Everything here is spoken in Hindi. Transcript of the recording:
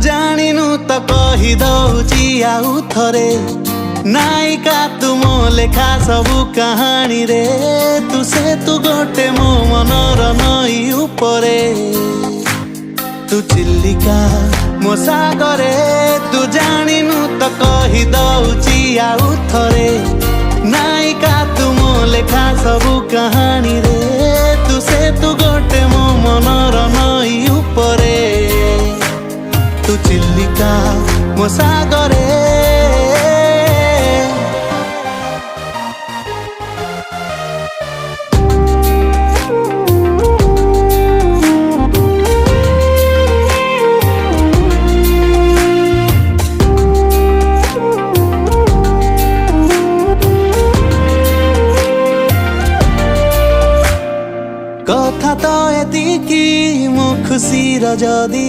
जानिनु त कहि दउची आउ थरे नायिका तू मो लेखा सबु कहानी रे तू से तू गोटे मो मनर नई उपरे तू चिल्लिका मो सागरे तू जानिनु त कहि दउची आउ थरे नायिका तू मो लेखा सबु कहानी रे तू से तू गोटे मो मनर नई उपरे तू चिल्लिका मो सागरे कथा तो एतिकी मो खुशी र जदी